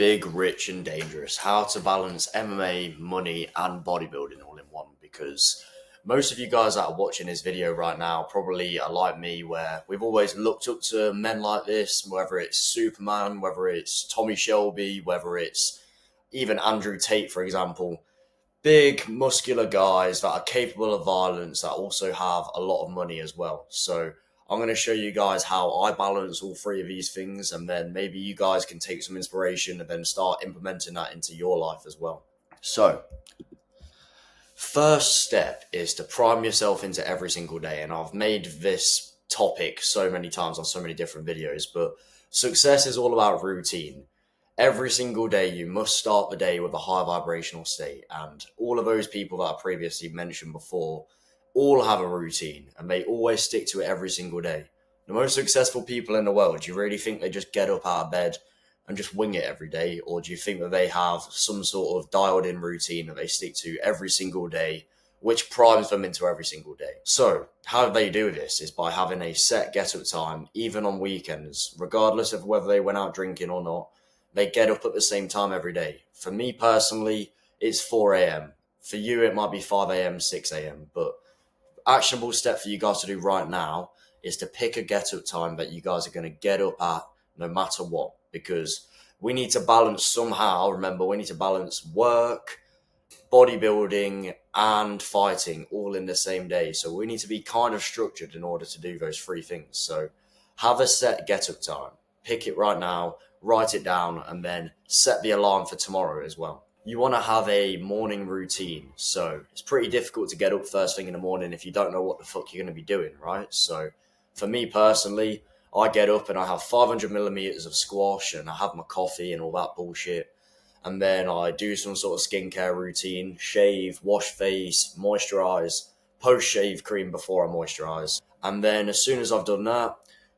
Big, Rich and Dangerous, how to balance MMA, money and bodybuilding all in one, because most of you guys that are watching this video right now probably are like me, where we've always looked up to men like this, whether it's Superman, whether it's Tommy Shelby, whether it's even Andrew Tate, for example. Big, muscular guys that are capable of violence that also have a lot of money as well. So I'm going to show you guys how I balance all three of these things, and then maybe you guys can take some inspiration and then start implementing that into your life as well. So first step is to prime yourself into every single day. And I've made this topic so many times on so many different videos, but success is all about routine. Every single day, you must start the day with a high vibrational state. And all of those people that I previously mentioned before all have a routine and they always stick to it every single day. The most successful people in the world, do you really think they just get up out of bed and just wing it every day? Or do you think that they have some sort of dialed in routine that they stick to every single day, which primes them into every single day? So how they do this is by having a set get up time, even on weekends, regardless of whether they went out drinking or not. They get up at the same time every day. For me personally, it's 4 a.m. For you, it might be 5 a.m., 6 a.m. But actionable step for you guys to do right now is to pick a get up time that you guys are going to get up at no matter what, because we need to balance somehow. Remember, we need to balance work, bodybuilding and fighting all in the same day. So we need to be kind of structured in order to do those three things. So have a set get up time, pick it right now, write it down, and then set the alarm for tomorrow as well. You want to have a morning routine. So it's pretty difficult to get up first thing in the morning if you don't know what the fuck you're going to be doing, right? So for me personally, I get up and I have 500 millimeters of squash and I have my coffee and all that bullshit. And then I do some sort of skincare routine, shave, wash face, moisturize, post-shave cream before I moisturize. And then as soon as I've done that,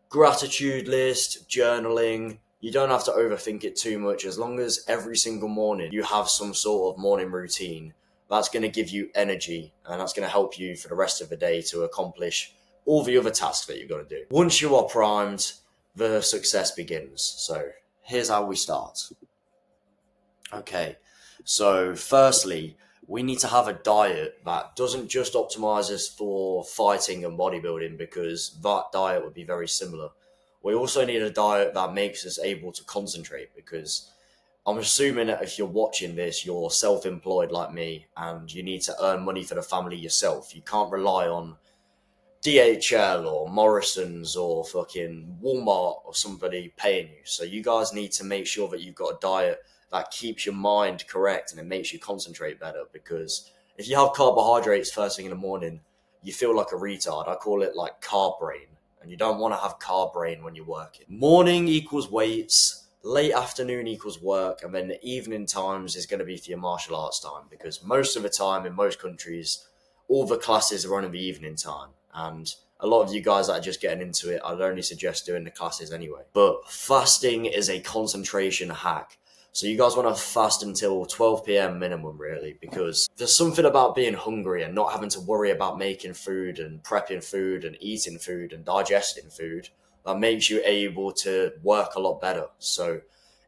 gratitude list, journaling. You don't have to overthink it too much. As long as every single morning you have some sort of morning routine, that's going to give you energy and that's going to help you for the rest of the day to accomplish all the other tasks that you've got to do. Once you are primed, the success begins. So here's how we start. Okay, so firstly, we need to have a diet that doesn't just optimize us for fighting and bodybuilding, because that diet would be very similar. We also need a diet that makes us able to concentrate, because I'm assuming that if you're watching this, you're self-employed like me and you need to earn money for the family yourself. You can't rely on DHL or Morrison's or fucking Walmart or somebody paying you. So you guys need to make sure that you've got a diet that keeps your mind correct and it makes you concentrate better, because if you have carbohydrates first thing in the morning, you feel like a retard. I call it like carb brain. And you don't want to have carb brain when you're working. Morning equals weights, late afternoon equals work, and then the evening times is going to be for your martial arts time, because most of the time in most countries, all the classes are on in the evening time. And a lot of you guys that are just getting into it, I'd only suggest doing the classes anyway. But fasting is a concentration hack. So you guys want to fast until 12 p.m. minimum, really, because there's something about being hungry and not having to worry about making food and prepping food and eating food and digesting food that makes you able to work a lot better. So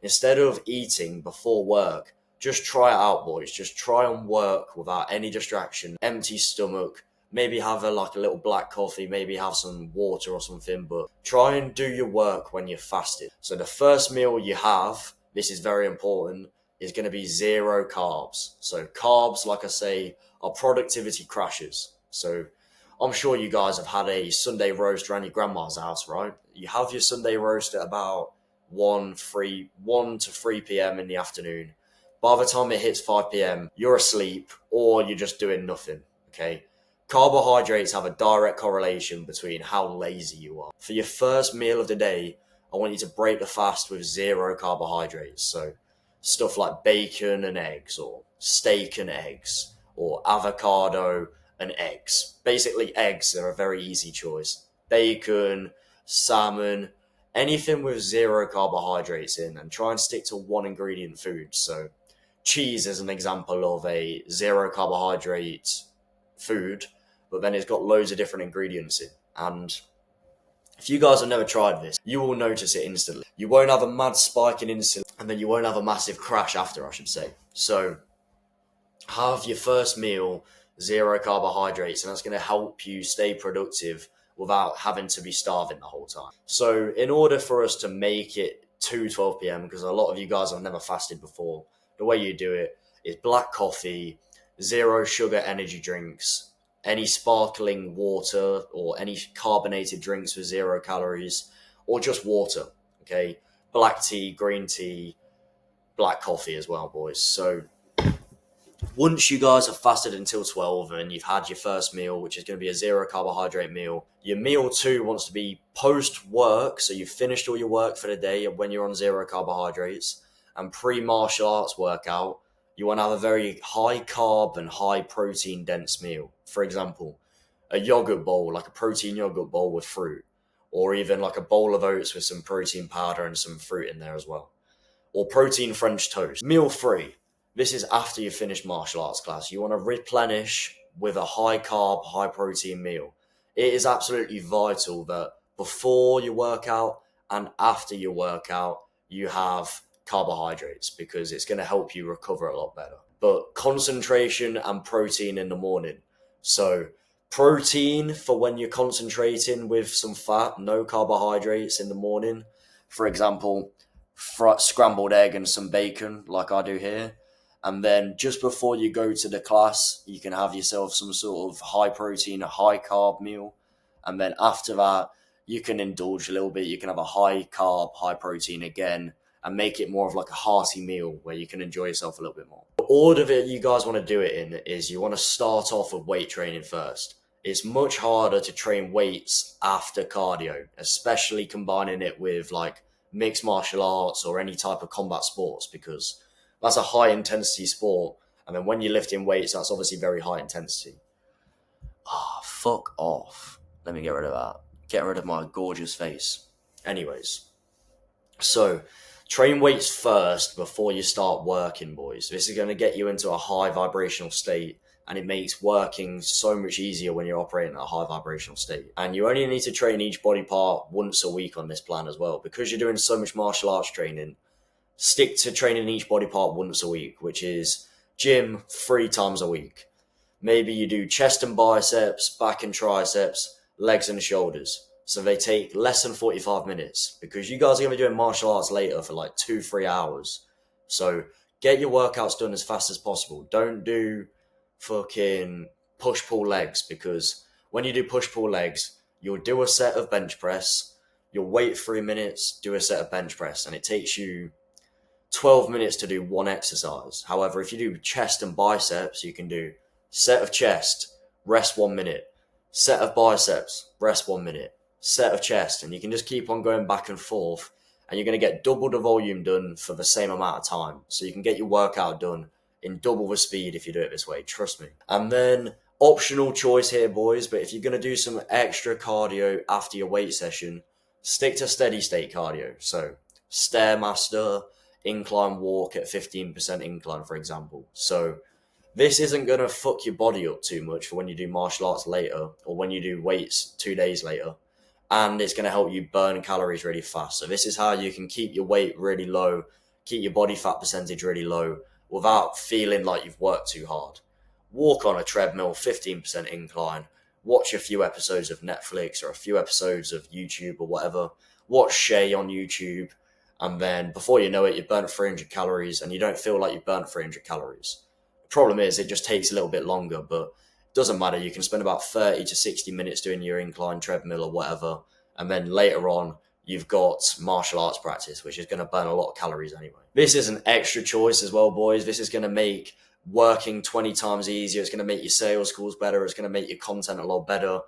instead of eating before work, just try it out, boys. Just try and work without any distraction, empty stomach, maybe have a little black coffee, maybe have some water or something, but try and do your work when you're fasted. So the first meal you have, this is very important, is going to be zero carbs. So carbs, like I say, are productivity crashes. So I'm sure you guys have had a Sunday roast around your grandma's house, right? You have your Sunday roast at about 1 to 3 p.m. in the afternoon. By the time it hits 5 p.m., you're asleep or you're just doing nothing, okay? Carbohydrates have a direct correlation between how lazy you are. For your first meal of the day, I want you to break the fast with zero carbohydrates. So stuff like bacon and eggs, or steak and eggs, or avocado and eggs. Basically, eggs are a very easy choice. Bacon, salmon, anything with zero carbohydrates in, and try and stick to one ingredient food. So cheese is an example of a zero carbohydrate food, but then it's got loads of different ingredients in. And if you guys have never tried this, you will notice it instantly. You won't have a mad spike in insulin. and then you won't have a massive crash after, I should say. So have your first meal, 0 carbohydrates, and that's going to help you stay productive without having to be starving the whole time. So in order for us to make it to 12 p.m., because a lot of you guys have never fasted before, the way you do it is black coffee, 0 sugar energy drinks, any sparkling water or any carbonated drinks with 0 calories, or just water, okay? Black tea, green tea, black coffee as well, boys. So once you guys have fasted until 12 and you've had your first meal, which is going to be a 0 carbohydrate meal, your meal 2 wants to be post work. So you've finished all your work for the day when you're on 0 carbohydrates, and pre-martial arts workout, you want to have a very high carb and high protein dense meal. For example, a yogurt bowl, like a protein yogurt bowl with fruit, or even like a bowl of oats with some protein powder and some fruit in there as well, or protein French toast. Meal 3. This is after you finish martial arts class. You want to replenish with a high carb, high protein meal. It is absolutely vital that before your workout and after your workout, you have carbohydrates, because it's going to help you recover a lot better. But concentration and protein in the morning. So protein for when you're concentrating with some fat, no carbohydrates in the morning. For example, scrambled egg and some bacon, like I do here. And then just before you go to the class, you can have yourself some sort of high protein, high carb meal. And then after that, you can indulge a little bit. You can have a high carb, high protein again, and make it more of like a hearty meal where you can enjoy yourself a little bit more. The order that you guys want to do it in is you want to start off with weight training first. It's much harder to train weights after cardio, especially combining it with like mixed martial arts or any type of combat sports, because that's a high intensity sport. And then when you're lifting weights, that's obviously very high intensity. Fuck off. Let me get rid of that. Get rid of my gorgeous face. Anyways, so train weights first before you start working, boys. This is going to get you into a high vibrational state, and it makes working so much easier when you're operating at a high vibrational state. And you only need to train each body part once a week on this plan as well. Because you're doing so much martial arts training, stick to training each body part once a week, which is gym 3 times a week. Maybe you do chest and biceps, back and triceps, legs and shoulders. So they take less than 45 minutes, because you guys are going to be doing martial arts later for like 2-3 hours. So get your workouts done as fast as possible. Don't do fucking push-pull legs, because when you do push-pull legs, you'll do a set of bench press, you'll wait 3 minutes, do a set of bench press, and it takes you 12 minutes to do one exercise. However, if you do chest and biceps, you can do set of chest, rest 1 minute, set of biceps, rest 1 minute, set of chest, and you can just keep on going back and forth, and you're going to get double the volume done for the same amount of time. So you can get your workout done in double the speed if you do it this way, trust me. And then optional choice here, boys, but if you're going to do some extra cardio after your weight session, stick to steady state cardio. So Stairmaster, incline walk at 15% incline, for example. So this isn't going to fuck your body up too much for when you do martial arts later, or when you do weights 2 days later. And it's going to help you burn calories really fast. So this is how you can keep your weight really low, keep your body fat percentage really low, without feeling like you've worked too hard. Walk on a treadmill, 15% incline. Watch a few episodes of Netflix or a few episodes of YouTube or whatever. Watch Shay on YouTube. And then before you know it, you've burnt 300 calories and you don't feel like you've burnt 300 calories. The problem is it just takes a little bit longer, but it doesn't matter. You can spend about 30 to 60 minutes doing your incline treadmill or whatever. And then later on, you've got martial arts practice, which is going to burn a lot of calories anyway. This is an extra choice as well, boys. This is going to make working 20 times easier. It's going to make your sales calls better. It's going to make your content a lot better.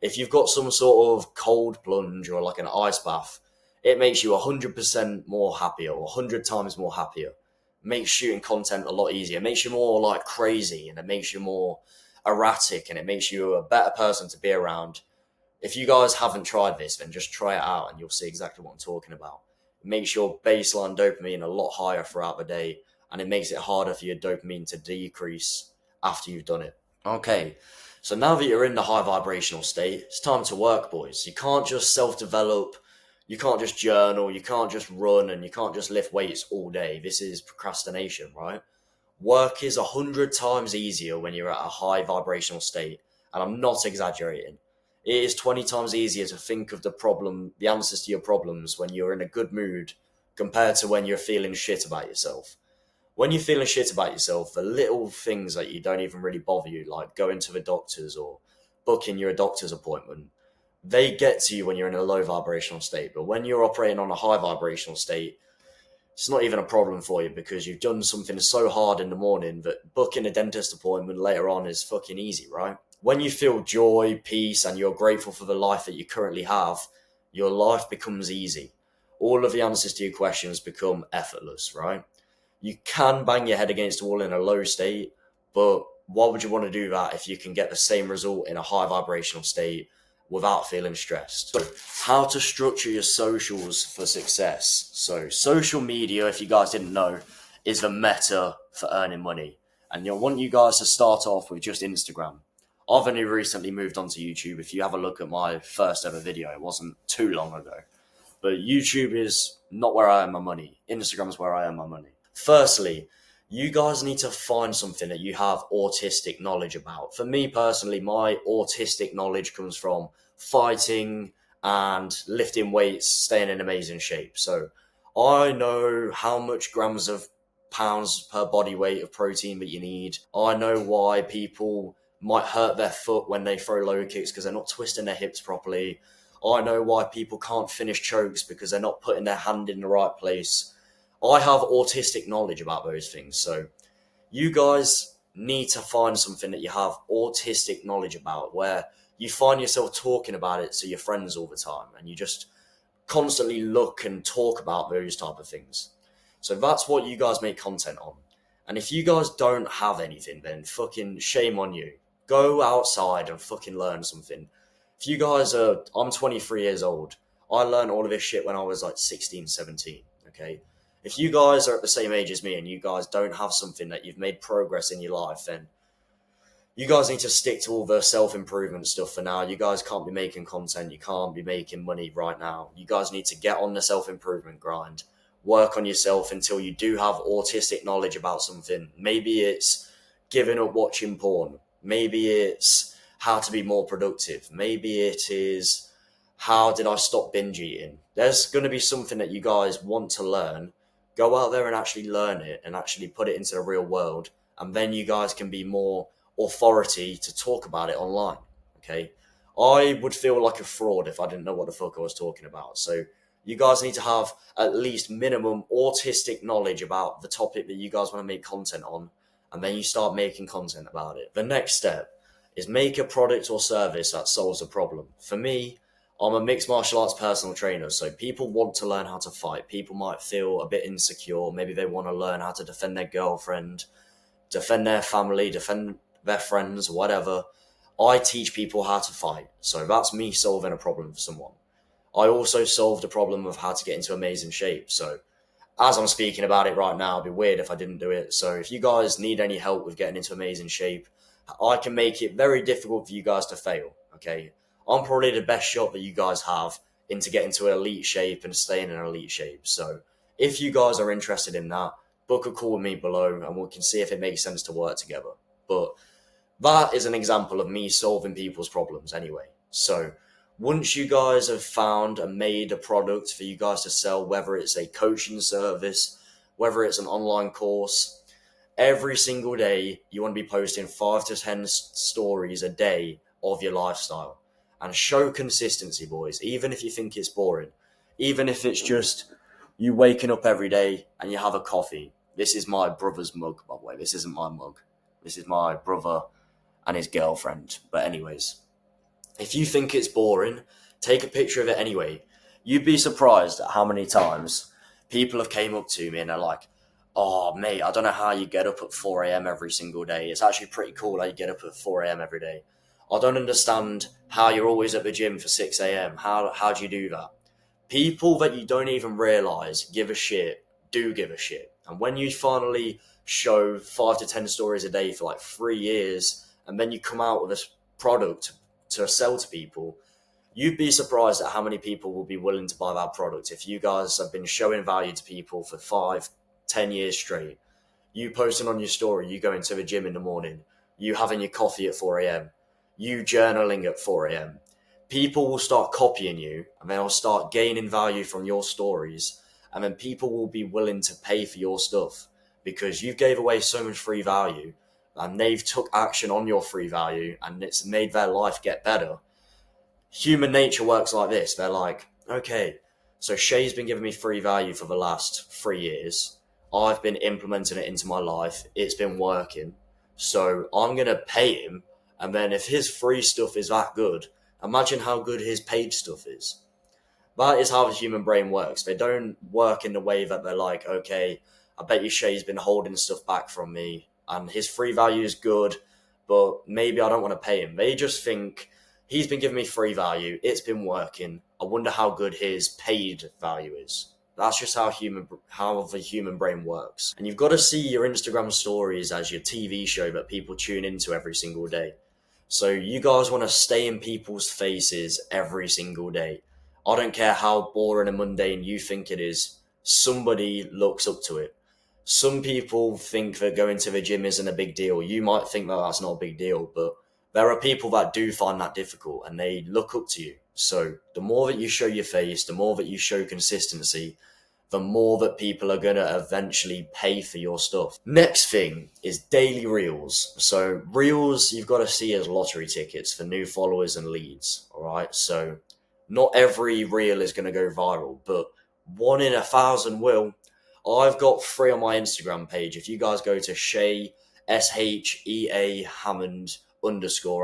If you've got some sort of cold plunge or like an ice bath, it makes you 100% more happier, or 100 times more happier. It makes shooting content a lot easier. It makes you more like crazy, and it makes you more erratic, and it makes you a better person to be around. If you guys haven't tried this, then just try it out and you'll see exactly what I'm talking about. It makes your baseline dopamine a lot higher throughout the day, and it makes it harder for your dopamine to decrease after you've done it. Okay, so now that you're in the high vibrational state, it's time to work, boys. You can't just self-develop You can't just journal, you can't just run, and you can't just lift weights all day. This is procrastination, right? Work is 100 times easier when you're at a high vibrational state, and I'm not exaggerating. It is 20 times easier to think of the answers to your problems when you're in a good mood compared to when you're feeling shit about yourself. When you're feeling shit about yourself, the little things that you don't even really bother you, like going to the doctors or booking your doctor's appointment, they get to you when you're in a low vibrational state. But when you're operating on a high vibrational state, it's not even a problem for you because you've done something so hard in the morning that booking a dentist appointment later on is fucking easy, right? When you feel joy, peace, and you're grateful for the life that you currently have, your life becomes easy. All of the answers to your questions become effortless, right? You can bang your head against the wall in a low state, but why would you want to do that if you can get the same result in a high vibrational state without feeling stressed? So, how to structure your socials for success. So, social media, if you guys didn't know, is the meta for earning money. And I want you guys to start off with just Instagram. I've only recently moved on to YouTube. If you have a look at my first ever video, it wasn't too long ago. But YouTube is not where I earn my money. Instagram is where I earn my money. Firstly, you guys need to find something that you have autistic knowledge about. For me personally, my autistic knowledge comes from fighting and lifting weights, staying in amazing shape. So I know how much grams of pounds per body weight of protein that you need. I know why people might hurt their foot when they throw low kicks because they're not twisting their hips properly. I know why people can't finish chokes because they're not putting their hand in the right place. I have autistic knowledge about those things. So you guys need to find something that you have autistic knowledge about where you find yourself talking about it to your friends all the time and you just constantly look and talk about those type of things. So that's what you guys make content on. And if you guys don't have anything, then fucking shame on you. Go outside and fucking learn something. If you guys I'm 23 years old. I learned all of this shit when I was like 16, 17, okay? If you guys are at the same age as me and you guys don't have something that you've made progress in your life, then you guys need to stick to all the self-improvement stuff for now. You guys can't be making content. You can't be making money right now. You guys need to get on the self-improvement grind. Work on yourself until you do have autistic knowledge about something. Maybe it's giving up watching porn. Maybe it's how to be more productive. Maybe it is how did I stop binge eating. There's going to be something that you guys want to learn. Go out there and actually learn it and actually put it into the real world. And then you guys can be more authority to talk about it online. Okay. I would feel like a fraud if I didn't know what the fuck I was talking about. So you guys need to have at least minimum autistic knowledge about the topic that you guys want to make content on. And then you start making content about it. The next step is make a product or service that solves a problem. For me, I'm a mixed martial arts personal trainer, so people want to learn how to fight. People might feel a bit insecure. Maybe they want to learn how to defend their girlfriend, defend their family, defend their friends, whatever. I teach people how to fight. So that's me solving a problem for someone. I also solved a problem of how to get into amazing shape. So as I'm speaking about it right now, it'd be weird if I didn't do it. So if you guys need any help with getting into amazing shape, I can make it very difficult for you guys to fail. Okay. I'm probably the best shot that you guys have into getting to elite shape and staying in elite shape. So if you guys are interested in that, book a call with me below and we can see if it makes sense to work together. But that is an example of me solving people's problems anyway. So once you guys have found and made a product for you guys to sell, whether it's a coaching service, whether it's an online course, every single day you want to be posting 5 to 10 stories a day of your lifestyle. And show consistency, boys, even if you think it's boring. Even if it's just you waking up every day and you have a coffee. This is my brother's mug, by the way. This isn't my mug. This is my brother and his girlfriend. But anyways, if you think it's boring, take a picture of it anyway. You'd be surprised at how many times people have came up to me and they're like, oh, mate, I don't know how you get up at 4 a.m. every single day. It's actually pretty cool how you get up at 4 a.m. every day. I don't understand how you're always at the gym for 6 a.m. How do you do that? People that you don't even realize give a shit do give a shit. And when you finally show 5 to 10 stories a day for like 3 years, and then you come out with this product to sell to people, You'd be surprised at how many people will be willing to buy that product if you guys have been showing value to people for 5, 10 years straight. You posting on your story, you going to the gym in the morning, you having your coffee at 4 a.m., you journaling at 4 a.m. People will start copying you and they'll start gaining value from your stories. And then people will be willing to pay for your stuff because you gave away so much free value and they've took action on your free value and it's made their life get better. Human nature works like this. They're like, okay, so Shay's been giving me free value for the last 3 years. I've been implementing it into my life. It's been working. So I'm going to pay him. And then if his free stuff is that good, imagine how good his paid stuff is. That is how the human brain works. They don't work in the way that they're like, okay, I bet you Shay's been holding stuff back from me and his free value is good, but maybe I don't want to pay him. They just think, he's been giving me free value. It's been working. I wonder how good his paid value is. That's just how the human brain works. And you've got to see your Instagram stories as your TV show that people tune into every single day. So you guys want to stay in people's faces every single day. I don't care how boring and mundane you think it is. Somebody looks up to it. Some people think that going to the gym isn't a big deal. You might think that that's not a big deal, but there are people that do find that difficult and they look up to you. So the more that you show your face, the more that you show consistency, the more that people are going to eventually pay for your stuff. Next thing is daily reels. So reels, you've got to see as lottery tickets for new followers and leads. All right. So not every reel is going to go viral, but 1 in 1,000 will. I've got 3 on my Instagram page. If you guys go to Shay, SHEA Hammond _ on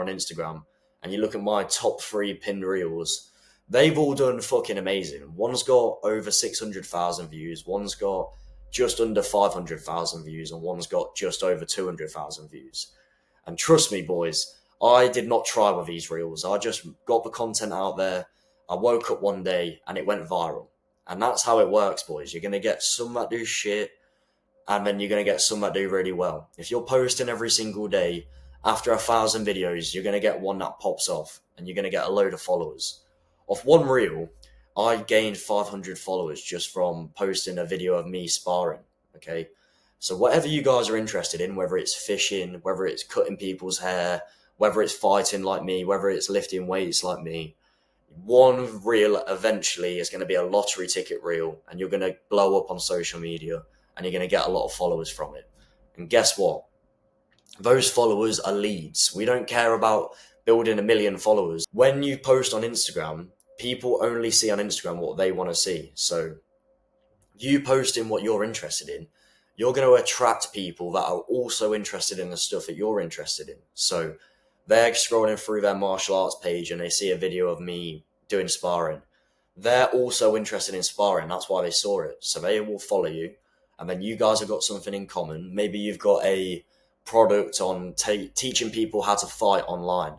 Instagram, and you look at my top 3 pinned reels, they've all done fucking amazing. One's got over 600,000 views, one's got just under 500,000 views, and one's got just over 200,000 views. And trust me, boys, I did not try with these reels. I just got the content out there. I woke up one day and it went viral. And that's how it works, boys. You're going to get some that do shit, and then you're going to get some that do really well. If you're posting every single day, after 1,000 videos, you're going to get one that pops off, and you're going to get a load of followers. Off one reel, I gained 500 followers just from posting a video of me sparring, okay? So whatever you guys are interested in, whether it's fishing, whether it's cutting people's hair, whether it's fighting like me, whether it's lifting weights like me, one reel eventually is going to be a lottery ticket reel, and you're going to blow up on social media and you're going to get a lot of followers from it. And guess what? Those followers are leads. We don't care about building 1 million followers. When you post on Instagram, people only see on Instagram what they want to see. So you posting what you're interested in, you're going to attract people that are also interested in the stuff that you're interested in. So they're scrolling through their martial arts page and they see a video of me doing sparring. They're also interested in sparring. That's why they saw it. So they will follow you. And then you guys have got something in common. Maybe you've got a product on teaching people how to fight online.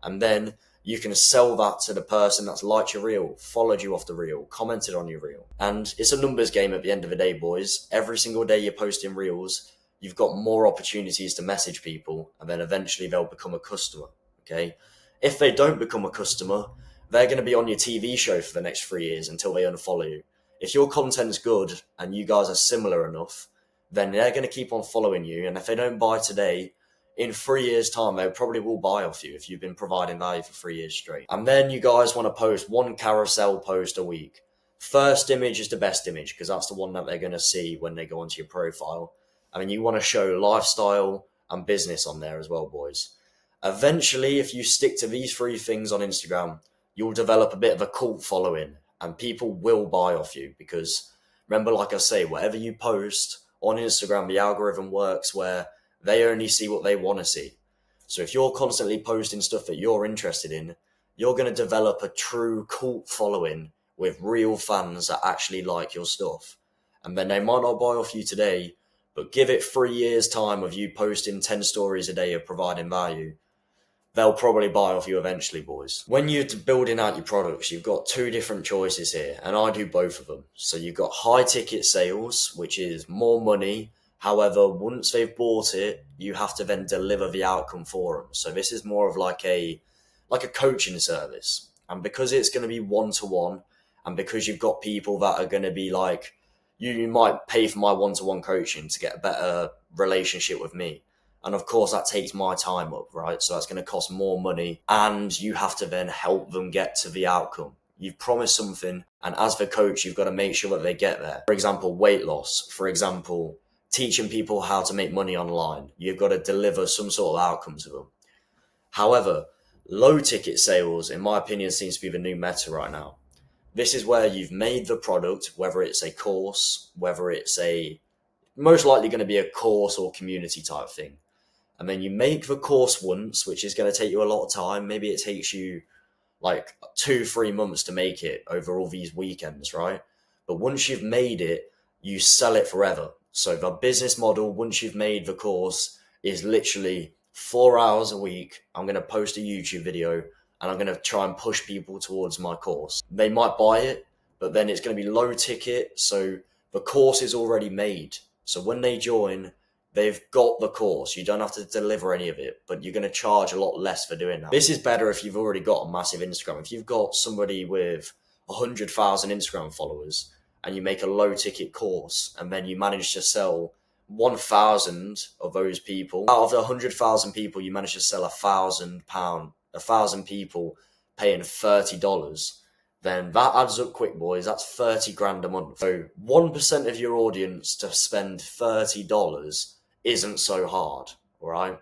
And then you can sell that to the person that's liked your reel, followed you off the reel, commented on your reel. And it's a numbers game at the end of the day, boys. Every single day you're posting reels, you've got more opportunities to message people, and then eventually they'll become a customer, okay? If they don't become a customer, they're going to be on your TV show for the next 3 years until they unfollow you. If your content's good and you guys are similar enough, then they're going to keep on following you. And if they don't buy today, in 3 years' time, they probably will buy off you if you've been providing value for 3 years straight. And then you guys want to post 1 carousel post a week. First image is the best image because that's the one that they're going to see when they go onto your profile. I mean, you want to show lifestyle and business on there as well, boys. Eventually, if you stick to these 3 things on Instagram, you'll develop a bit of a cult following and people will buy off you because remember, like I say, whatever you post on Instagram, the algorithm works where they only see what they want to see. So if you're constantly posting stuff that you're interested in, you're going to develop a true cult following with real fans that actually like your stuff. And then they might not buy off you today, but give it 3 years' time of you posting 10 stories a day of providing value. They'll probably buy off you eventually, boys. When you're building out your products, you've got 2 different choices here, and I do both of them. So you've got high ticket sales, which is more money. However, once they've bought it, you have to then deliver the outcome for them. So this is more of like a coaching service. And because it's going to be one-to-one, and because you've got people that are going to be like, you might pay for my one-to-one coaching to get a better relationship with me. And of course, that takes my time up, right? So that's going to cost more money, and you have to then help them get to the outcome. You've promised something, and as the coach, you've got to make sure that they get there. For example, weight loss. For example, teaching people how to make money online. You've got to deliver some sort of outcome to them. However, low ticket sales, in my opinion, seems to be the new meta right now. This is where you've made the product, whether it's a course, whether it's most likely going to be a course or community type thing. And then you make the course once, which is going to take you a lot of time. Maybe it takes you like 2-3 months to make it over all these weekends, right? But once you've made it, you sell it forever. So the business model, once you've made the course, is literally 4 hours a week. I'm going to post a YouTube video and I'm going to try and push people towards my course. They might buy it, but then it's going to be low ticket. So the course is already made. So when they join, they've got the course. You don't have to deliver any of it, but you're going to charge a lot less for doing that. This is better if you've already got a massive Instagram. If you've got somebody with 100,000 Instagram followers and you make a low ticket course and then you manage to sell 1,000 of those people, out of the 100,000 people, you manage to sell £1,000, 1,000 people paying $30, then that adds up quick, boys. That's 30 grand a month. So 1% of your audience to spend $30 isn't so hard, all right?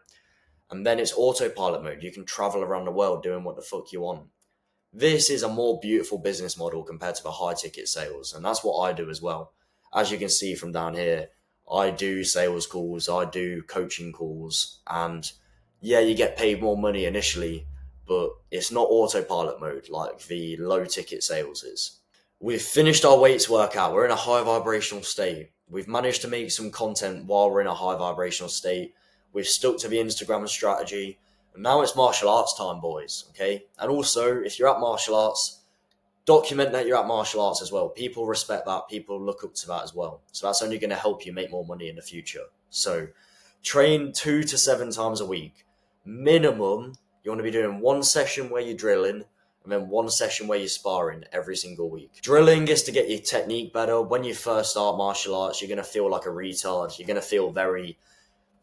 And then it's autopilot mode. You can travel around the world doing what the fuck you want. This is a more beautiful business model compared to the high ticket sales. And that's what I do as well. As you can see from down here, I do sales calls, I do coaching calls, and yeah, you get paid more money initially, but it's not autopilot mode like the low ticket sales is. We've finished our weights workout. We're in a high vibrational state. We've managed to make some content while we're in a high vibrational state. We've stuck to the Instagram strategy. And now it's martial arts time, boys. Okay. And also, if you're at martial arts, document that you're at martial arts as well. People respect that. People look up to that as well. So that's only going to help you make more money in the future. So train 2 to 7 times a week. Minimum, you want to be doing one session where you're drilling and then one session where you're sparring every single week. Drilling is to get your technique better. When you first start martial arts, you're going to feel like a retard. You're going to feel very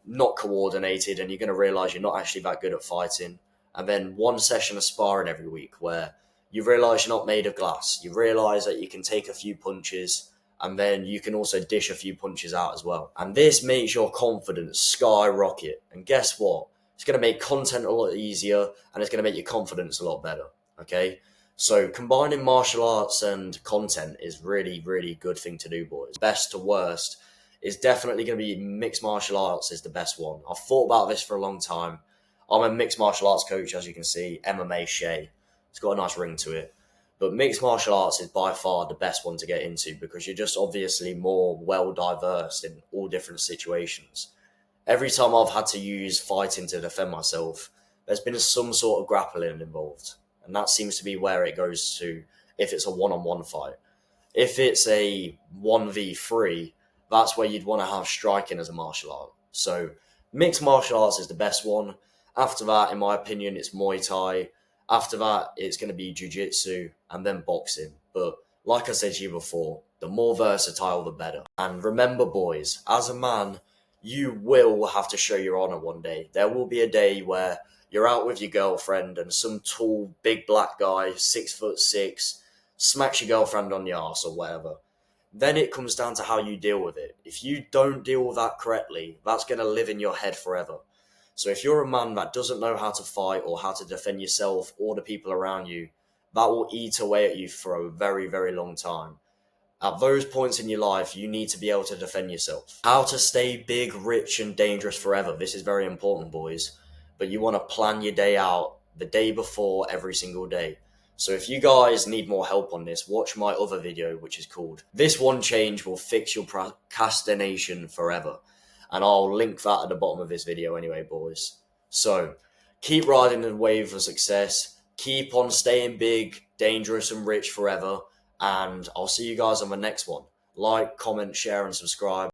not coordinated and you're going to realize you're not actually that good at fighting. And then one session of sparring every week where you realize you're not made of glass. You realize that you can take a few punches and then you can also dish a few punches out as well. And this makes your confidence skyrocket. And guess what? It's going to make content a lot easier and it's going to make your confidence a lot better. Okay? So combining martial arts and content is really, really good thing to do, boys. Best to worst is definitely going to be mixed martial arts is the best one. I've thought about this for a long time. I'm a mixed martial arts coach, as you can see, MMA Shay. It's got a nice ring to it. But mixed martial arts is by far the best one to get into because you're just obviously more well-diverse in all different situations. Every time I've had to use fighting to defend myself, there's been some sort of grappling involved. And that seems to be where it goes to if it's a one-on-one fight. If it's a 1v3, that's where you'd want to have striking as a martial art. So mixed martial arts is the best one. After that, in my opinion, it's Muay Thai. After that, it's going to be jiu-jitsu and then boxing. But like I said to you before, the more versatile, the better. And remember, boys, as a man, you will have to show your honor one day. There will be a day where you're out with your girlfriend and some tall, big black guy, 6'6", smacks your girlfriend on the arse or whatever. Then it comes down to how you deal with it. If you don't deal with that correctly, that's going to live in your head forever. So if you're a man that doesn't know how to fight or how to defend yourself or the people around you, that will eat away at you for a very, very long time. At those points in your life, you need to be able to defend yourself. How to stay big, rich, and dangerous forever. This is very important, boys. But you want to plan your day out the day before every single day. So if you guys need more help on this, watch my other video, which is called "This One Change Will Fix Your Procrastination Forever." And I'll link that at the bottom of this video anyway, boys. So keep riding the wave of success. Keep on staying big, dangerous, and rich forever. And I'll see you guys on the next one. Like, comment, share, and subscribe.